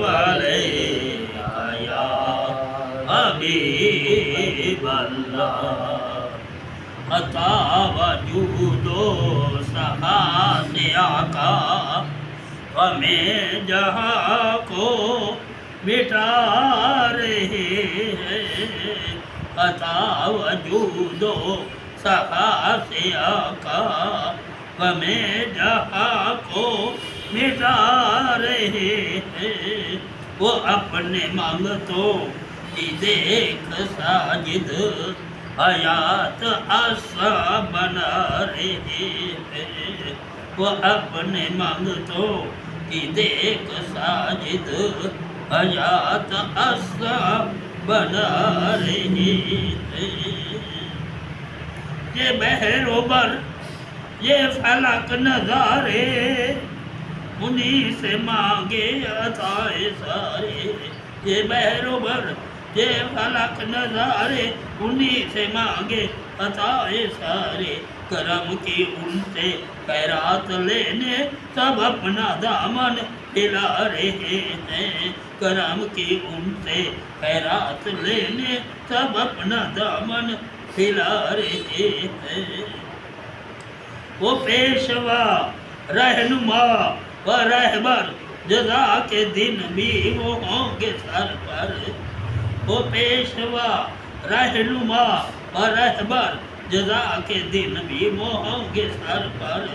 वाले आया हबीब अल्लाह। अता वजूदो सहा से आका हमें जहाँ को मिटा रहे हैं। अता वजूदो सहा से आका हमें जहाँ को मिटा रहे हैं। वो अपने मांगतों की देख साजिद हयात आसा बना रहे हैं। वो अपने मांगतों की देख साजिद हयात आसा बना रहे हैं। ये बहरोबर ये फलक नजारे उन्हीं से मांगे अताए सारे। ये बहरोबर ये फलक नजारे उन्हीं से मांगे अताए सारे। करम की उनसे खैरात लेने सब अपना दामन हिला रहे हैं। करम की उनसे खैरात लेने सब अपना दामन हिला रहे हैं। वो पेशवा रहनुमा व रहबर जजा के दिन भी वो होंगे सर पर। वो पेशवा रहनुमा व रहबर जजा के दिन भी वो होंगे सर पर।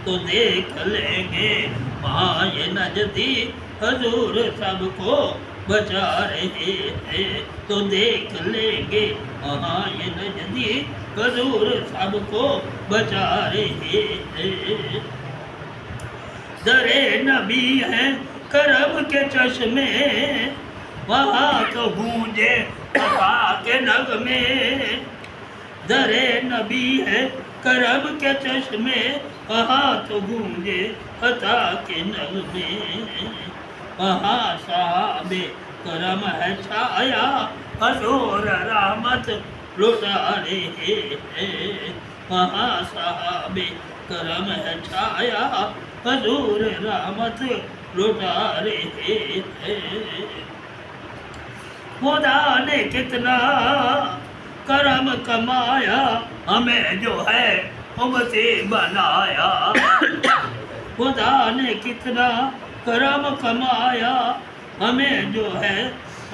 तो देख लेंगे वहाँ ये नजदी हजूर सबको बचा रहे हैं। तो देख लेंगे वहाँ ये नजदी हजूर सबको बचा रहे हैं। दरे नबी है करम के चश्मे वहाँ तो गूंजे अता के नगमे। दरे नबी है करम के चश्मे वहाँ तो गूंजे अता के नगमे। वहाँ साहबे करम है छाया हजूर रहमत लुटा रहे हैं। वहाँ साहबे करम है छाया हजूर रहमत लुटा रहे हैं। खुदा ने कितना करम कमाया हमें जो है उम्मती बनाया। खुदा ने कितना करम कमाया हमें जो है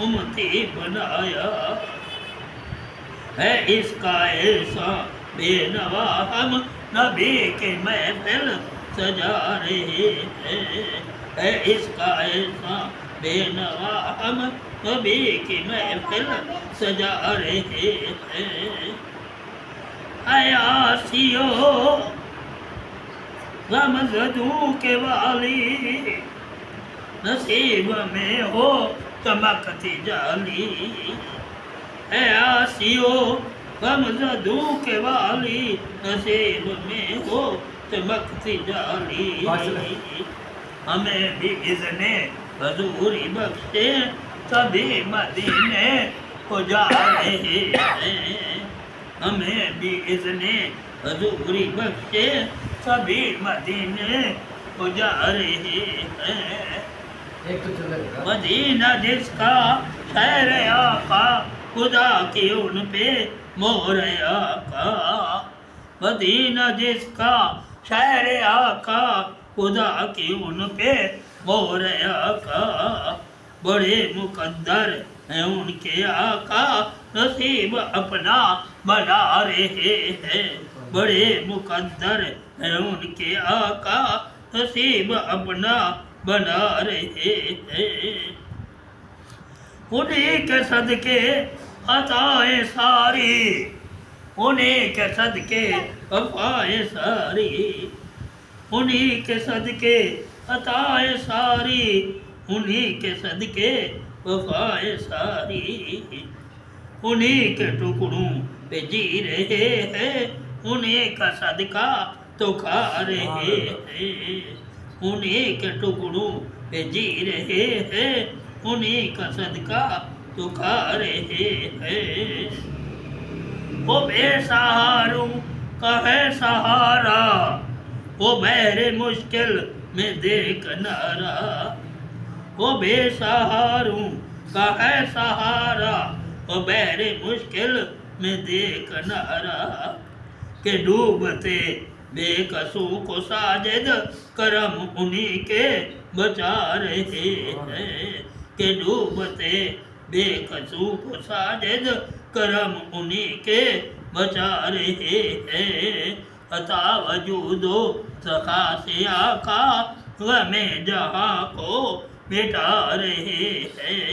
उम्मती बनाया। है इसका ऐसा बेनवा हम नबी के महफिल सजा रहे हैं। है इसका ऐसा बेनवा हम नबी की महफिल सजा रहे हैं। आयासियो रमज़दू के वाली नसीब में हो चमकती जाली। है आसियो रमज़दू के वाली नसीब में हो चमकती जाली। हमें भी इज़्ने हजूरी बख्शे सभी मदीने को जा रहे हैं। हमें भी इज़्ने हजूरी बख्शे सभी मदीने को जा रहे हैं। मदीना जिसका शहर आका खुदा की उन पे मोहर आका। मदीना जिसका शहर आका खुदा की उन पे मोहर आका। बड़े मुकद्दर हैं उनके आका नसीब अपना बना रहे हैं। बड़े मुकद्दर हैं उनके आका नसीब अपना बना रहे हैं। उन्हीं के सदके अताएं सारी उन्हीं के सदके वफाएं सारी। उन्हीं के सदके अताएं सारी उन्हीं के सदके वफाएं सारी। उन्हीं के टुकड़ों पे जी रहे हैं उन्हीं का सदका तो खा रहे हैं। उन्हीं के टुकड़ों पे जी रहे हैं उन्हीं का सदका तो खा रहे हैं। वो बेसहारों का है सहारा वो बहरे मुश्किल में दे किनारा। वो बेसहारों का है सहारा, वो बहरे मुश्किल में देख नारा, के डूबते बेकसों को साजिद करम उन्हीं के बचा रहे हैं, के डूबते बेकसों को साजिद करम उन्हीं के बचा रहे हैं, अता वजूदो सखा से आका गमे जहाँ को मिटा रहे हैं।